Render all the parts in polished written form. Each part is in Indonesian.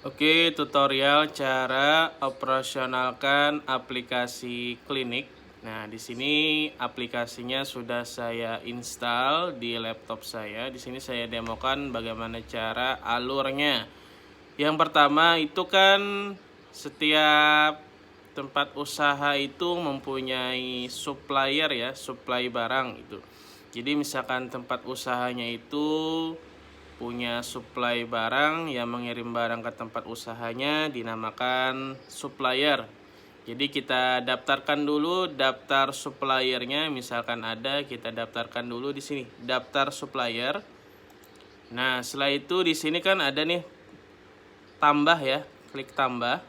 Oke, tutorial cara operasionalkan aplikasi Klinik. Nah, di sini aplikasinya sudah saya install di laptop saya. Di sini saya demokan bagaimana cara alurnya. Yang pertama itu kan setiap tempat usaha itu mempunyai supplier ya, supply barang itu. Jadi misalkan tempat usahanya itu punya supply barang yang mengirim barang ke tempat usahanya dinamakan supplier. Jadi kita daftarkan dulu daftar suppliernya, misalkan ada kita daftarkan dulu di sini daftar supplier. Nah, setelah itu di sini kan ada nih tambah ya, klik tambah.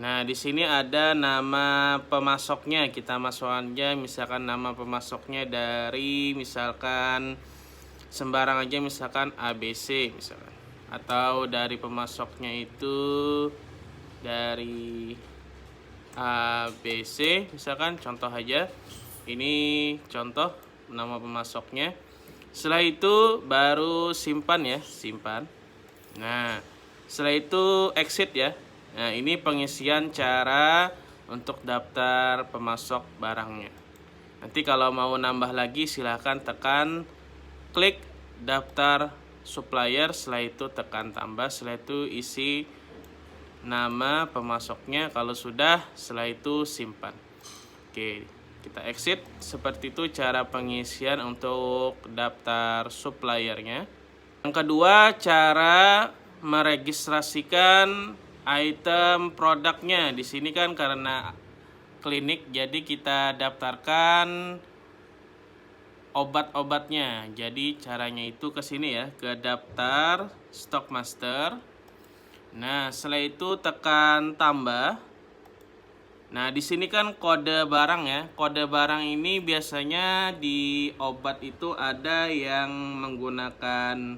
Nah, di sini ada nama pemasoknya, kita masukkannya misalkan nama pemasoknya dari misalkan sembarang aja, misalkan ABC misalkan, atau dari pemasoknya itu dari ABC misalkan, contoh aja ini contoh nama pemasoknya. Setelah itu baru simpan ya, simpan. Nah, setelah itu exit ya. Nah, ini pengisian cara untuk daftar pemasok barangnya. Nanti kalau mau nambah lagi silahkan tekan klik daftar supplier, setelah itu tekan tambah, setelah itu isi nama pemasoknya. Kalau sudah, setelah itu simpan. Oke, kita exit. Seperti itu cara pengisian untuk daftar suppliernya. Yang kedua, cara meregistrasikan item produknya. Di sini kan karena klinik, jadi kita daftarkan obat-obatnya. Jadi caranya itu ke sini ya, ke daftar stock master. Nah, setelah itu tekan tambah. Nah, di sini kan kode barang ya. Kode barang ini biasanya di obat itu ada yang menggunakan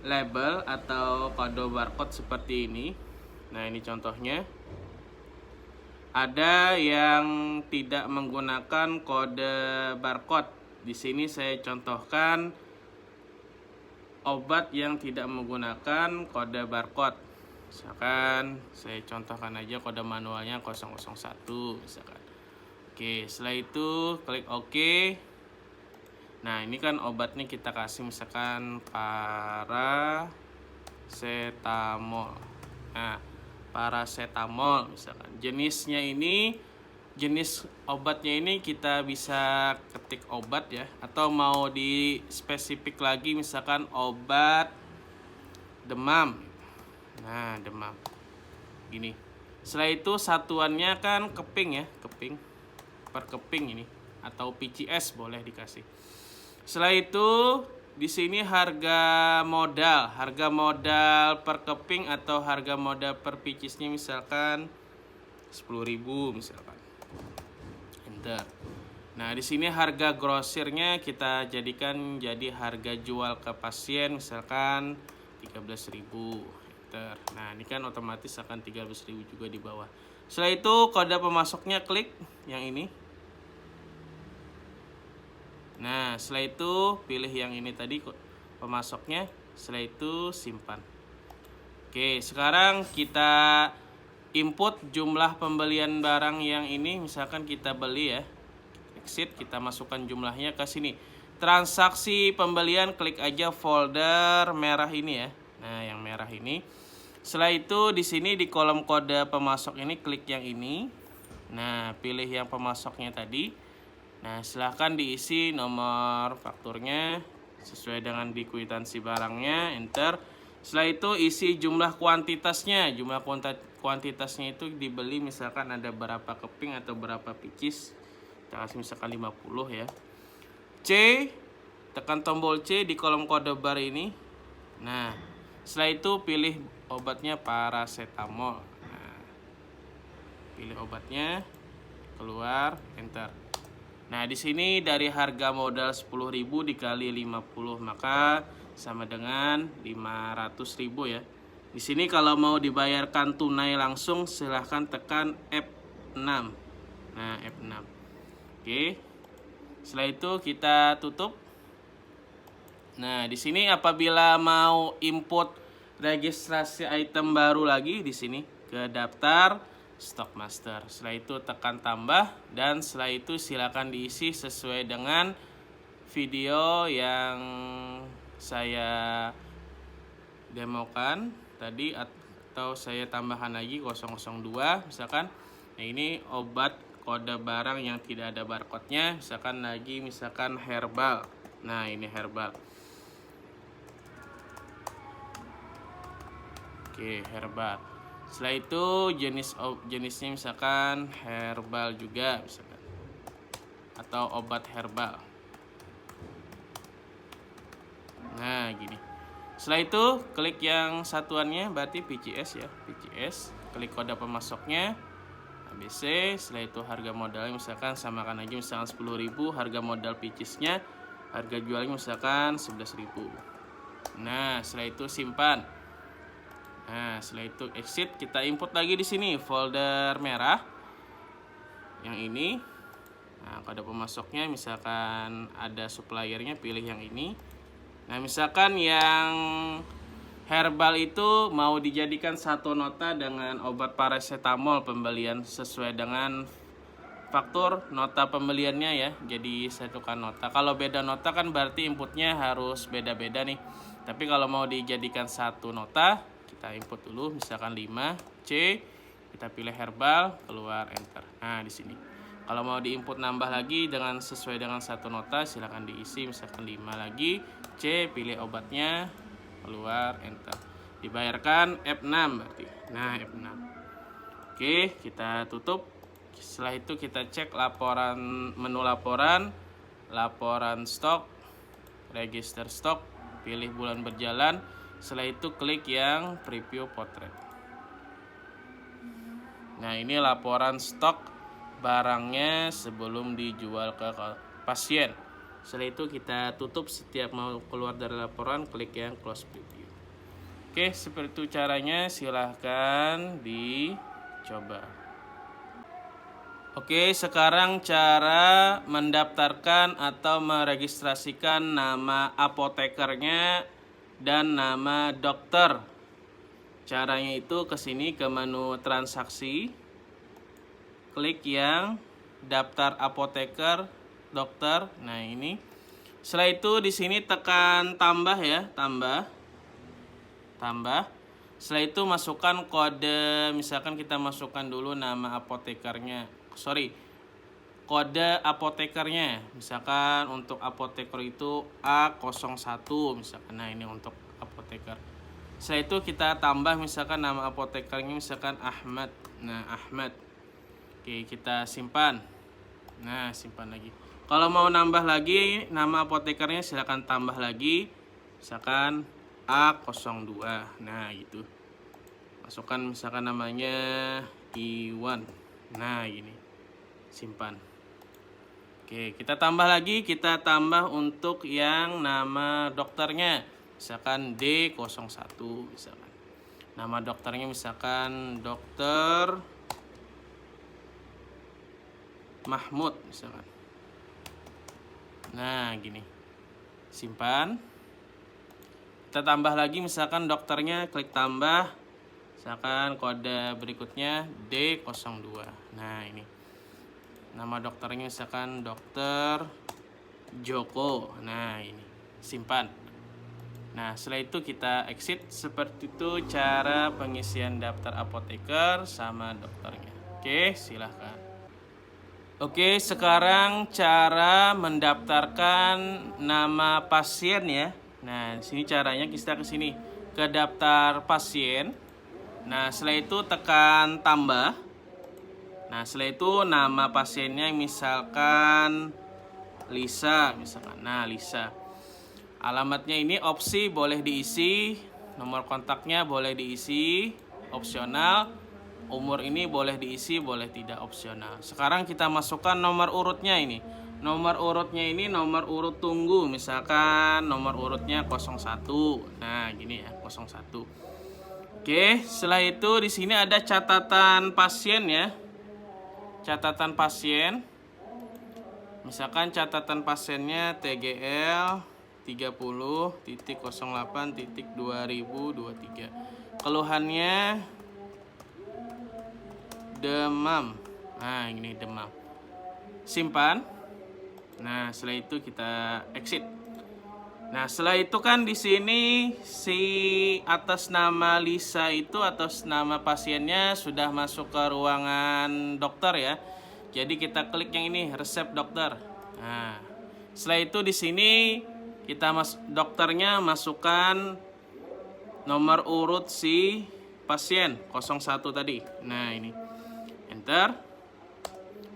label atau kode barcode seperti ini. Nah, ini contohnya. Ada yang tidak menggunakan kode barcode. Di sini saya contohkan obat yang tidak menggunakan kode barcode. Misalkan saya contohkan aja kode manualnya 001 misalkan. Oke, setelah itu klik OK. Nah, ini kan obatnya kita kasih misalkan paracetamol. Nah, paracetamol misalkan. Jenis obatnya ini kita bisa ketik obat ya, atau mau di spesifik lagi misalkan obat demam. Nah, demam. Gini. Setelah itu satuannya kan keping ya, keping. Per keping ini atau PCS boleh dikasih. Setelah itu di sini harga modal per keping atau harga modal per picisnya misalkan 10.000 misalkan. Enter. Nah, di sini harga grosirnya kita jadikan jadi harga jual ke pasien misalkan 13.000. Enter. Nah, ini kan otomatis akan 13.000 juga di bawah. Setelah itu kode pemasoknya klik yang ini. Nah, setelah itu pilih yang ini tadi pemasoknya, setelah itu simpan. Oke, sekarang kita input jumlah pembelian barang yang ini, misalkan kita beli ya. Exit, kita masukkan jumlahnya ke sini. Transaksi pembelian, klik aja folder merah ini ya. Nah, yang merah ini. Setelah itu di sini di kolom kode pemasok ini klik yang ini. Nah, pilih yang pemasoknya tadi. Nah, silahkan diisi nomor fakturnya sesuai dengan di kwitansi barangnya, enter. Setelah itu isi jumlah kuantitasnya. Jumlah kuantitasnya itu dibeli misalkan ada berapa keping atau berapa picis. Kita kasih misalkan 50 ya. C, tekan tombol C di kolom kode bar ini. Nah, setelah itu pilih obatnya paracetamol. Nah, pilih obatnya, keluar, enter. Nah, di sini dari harga modal 10.000 dikali 50 maka sama dengan 500.000 ya. Di sini kalau mau dibayarkan tunai langsung silahkan tekan F6. Nah, F6. Oke. Setelah itu kita tutup. Nah, di sini apabila mau input registrasi item baru lagi di sini ke daftar stok master. Setelah itu tekan tambah dan setelah itu silakan diisi sesuai dengan video yang saya demokan tadi, atau saya tambahkan lagi 002 misalkan. Nah, ini obat kode barang yang tidak ada barcode-nya, misalkan lagi misalkan herbal. Nah, ini herbal. Oke, herbal. Setelah itu jenisnya misalkan herbal juga misalkan, atau obat herbal. Nah, gini. Setelah itu klik yang satuannya, berarti PCS ya, PCS. Klik kode pemasoknya ABC. Setelah itu harga modalnya misalkan samakan lagi misalkan 10.000, harga modal PCS-nya, harga jualnya misalkan 11.000. Nah, setelah itu simpan. Nah, setelah itu exit, kita input lagi di sini folder merah yang ini. Nah, kode pemasoknya misalkan ada suppliernya, pilih yang ini. Nah, misalkan yang herbal itu mau dijadikan satu nota dengan obat paracetamol pembelian sesuai dengan faktur nota pembeliannya ya. Jadi satukan nota. Kalau beda nota kan berarti inputnya harus beda-beda nih. Tapi kalau mau dijadikan satu nota, kita input dulu misalkan 5C, kita pilih herbal, keluar enter. Nah, di sini. Kalau mau diinput nambah lagi dengan sesuai dengan satu nota, silakan diisi misalkan 5 lagi, C, pilih obatnya, keluar enter. Dibayarkan F6 berarti. Nah, F6. Oke, kita tutup. Setelah itu kita cek laporan, menu laporan, laporan stok, register stok, pilih bulan berjalan. Setelah itu klik yang preview potret. Nah, ini laporan stok barangnya sebelum dijual ke pasien. Setelah itu kita tutup. Setiap mau keluar dari laporan, klik yang close preview. Oke, seperti itu caranya, silahkan dicoba. Oke, sekarang cara mendaftarkan atau meregistrasikan nama apotekernya dan nama dokter. Caranya itu ke sini ke menu transaksi, klik yang daftar apoteker dokter. Nah, ini. Setelah itu di sini tekan tambah ya, tambah. Setelah itu masukkan kode, misalkan kita masukkan dulu nama apotekernya. Kode apotekernya. Misalkan untuk apoteker itu A01 misalkan. Nah, ini untuk apoteker. Setelah itu kita tambah misalkan nama apotekernya misalkan Ahmad. Nah, Ahmad. Oke, kita simpan. Nah, simpan lagi. Kalau mau nambah lagi nama apotekernya, silakan tambah lagi. Misalkan A02. Nah, gitu. Masukkan misalkan namanya Iwan. Nah, gini. Simpan. Oke, kita tambah lagi. Kita tambah untuk yang nama dokternya. Misalkan D01 misalkan. Nama dokternya misalkan Dokter Mahmud misalkan. Nah, gini. Simpan. Kita tambah lagi misalkan dokternya, klik tambah. Misalkan kode berikutnya D02. Nah, ini. Nama dokternya misalkan Dokter Joko. Nah, ini. Simpan. Nah, setelah itu kita exit. Seperti itu cara pengisian daftar apoteker sama dokternya. Oke, silahkan. Oke, sekarang cara mendaftarkan nama pasien ya. Nah, di sini caranya kita ke sini ke daftar pasien. Nah, setelah itu tekan tambah. Nah, setelah itu nama pasiennya misalkan Lisa misalkan. Nah, Lisa. Alamatnya ini opsi boleh diisi, nomor kontaknya boleh diisi, opsional. Umur ini boleh diisi, boleh tidak, opsional. Sekarang kita masukkan nomor urutnya ini. Nomor urutnya ini nomor urut tunggu, misalkan nomor urutnya 01. Nah, gini ya, 01. Oke, setelah itu di sini ada catatan pasien ya. Catatan pasien. Misalkan catatan pasiennya TGL 30.08.2023. Keluhannya demam. Nah, ini demam. Simpan. Nah, setelah itu kita exit. Nah, setelah itu kan di sini si atas nama Lisa itu, atas nama pasiennya sudah masuk ke ruangan dokter ya. Jadi kita klik yang ini, resep dokter. Nah, setelah itu di sini kita dokternya masukkan nomor urut si pasien 01 tadi. Nah, ini. Enter.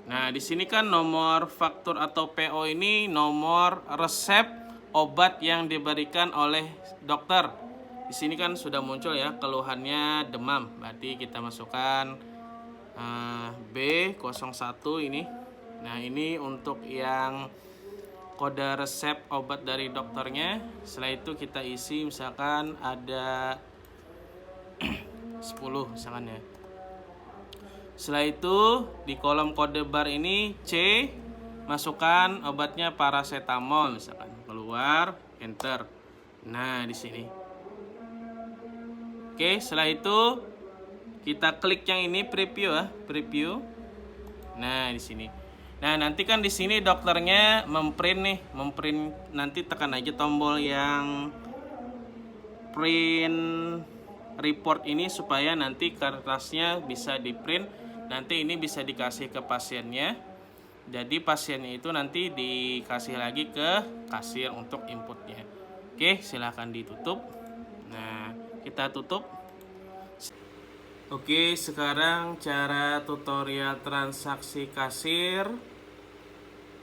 Nah, di sini kan nomor faktur atau PO ini nomor resep obat yang diberikan oleh dokter. Di sini kan sudah muncul ya keluhannya demam. Berarti kita masukkan B01 ini. Nah, ini untuk yang kode resep obat dari dokternya. Setelah itu kita isi misalkan ada 10 misalkan ya. Setelah itu di kolom kode bar ini C, masukkan obatnya paracetamol misalkan. Keluar, enter. Nah, di sini. Oke, setelah itu kita klik yang ini preview ya, preview. Nah, di sini. Nah, nanti kan di sini dokternya memprint nanti tekan aja tombol yang print report ini supaya nanti kertasnya bisa di print, nanti ini bisa dikasih ke pasiennya. Jadi pasiennya itu nanti dikasih lagi ke kasir untuk inputnya. Oke, silahkan ditutup. Nah, kita tutup. Oke, sekarang cara tutorial transaksi kasir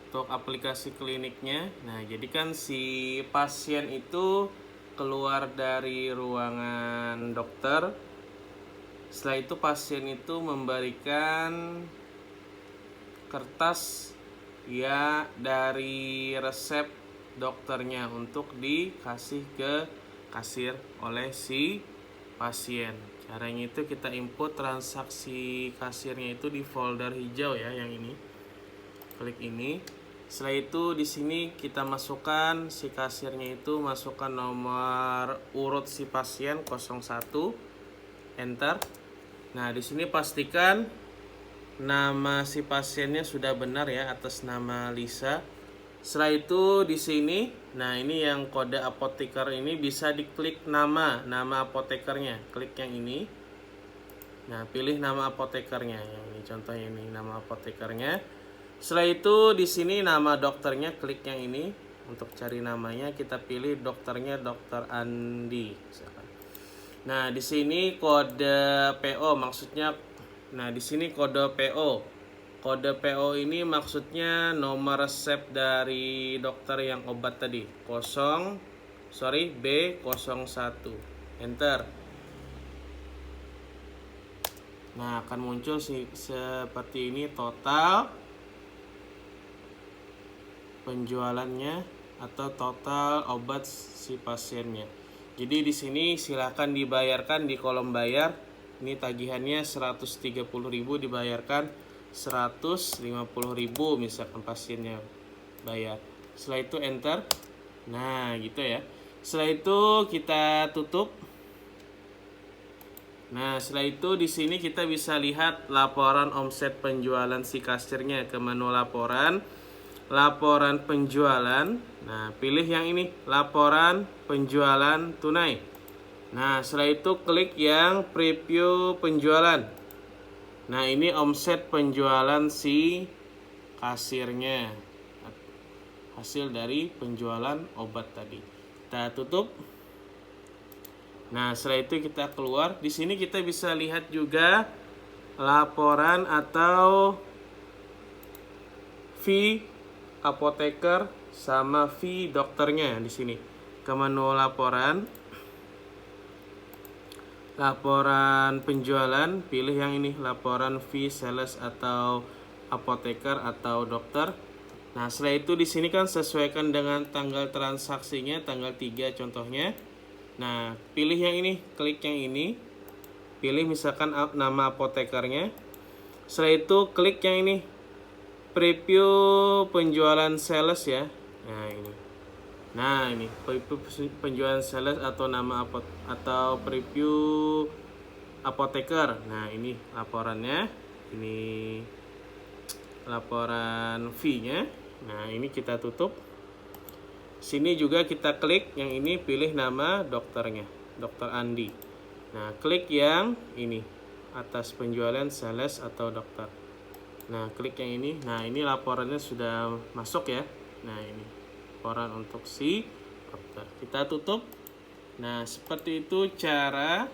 untuk aplikasi kliniknya. Nah, jadi kan si pasien itu keluar dari ruangan dokter. Setelah itu pasien itu memberikan kertas ya dari resep dokternya untuk dikasih ke kasir oleh si pasien. Caranya itu kita input transaksi kasirnya itu di folder hijau ya, yang ini. Klik ini. Setelah itu di sini kita masukkan si kasirnya itu, masukkan nomor urut si pasien 01, enter. Nah, di sini pastikan nama si pasiennya sudah benar ya, atas nama Lisa. Setelah itu di sini, nah ini yang kode apoteker ini bisa diklik nama apotekernya. Klik yang ini. Nah, pilih nama apotekernya. Yang ini contohnya ini nama apotekernya. Setelah itu di sini nama dokternya, klik yang ini. Untuk cari namanya kita pilih dokternya Dokter Andi. Nah, di sini kode PO maksudnya. Nah, di sini kode PO. Kode PO ini maksudnya nomor resep dari dokter yang obat tadi. B01. Enter. Nah, akan muncul seperti ini total penjualannya atau total obat si pasiennya. Jadi di sini silakan dibayarkan di kolom bayar. Ini tagihannya 130.000, dibayarkan 150.000 misalkan pasiennya bayar. Setelah itu enter. Nah, gitu ya. Setelah itu kita tutup. Nah, setelah itu di sini kita bisa lihat laporan omset penjualan si kasirnya. Ke menu laporan penjualan. Nah, pilih yang ini, laporan penjualan tunai. Nah, setelah itu klik yang preview penjualan. Nah, ini omset penjualan si kasirnya. Hasil dari penjualan obat tadi. Kita tutup. Nah, setelah itu kita keluar. Di sini kita bisa lihat juga laporan atau fee apoteker sama fee dokternya di sini. Ke menu laporan penjualan, pilih yang ini, laporan fee sales atau apoteker atau dokter. Nah, setelah itu di sini kan sesuaikan dengan tanggal transaksinya, tanggal 3 contohnya. Nah, pilih yang ini, klik yang ini. Pilih misalkan nama apotekernya. Setelah itu klik yang ini, preview penjualan sales ya. Nah, ini. Nah, ini preview penjualan sales atau nama atau preview apoteker. Nah, ini laporannya. Ini laporan fee-nya. Nah, ini kita tutup. Sini juga kita klik yang ini, pilih nama dokternya, Dokter Andi. Nah, klik yang ini, atas penjualan sales atau dokter. Nah, klik yang ini. Nah, ini laporannya sudah masuk ya. Nah, ini laporan untuk si dokter. Kita tutup. Nah, seperti itu cara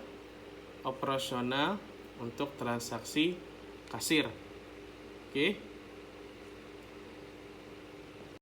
operasional untuk transaksi kasir. Oke.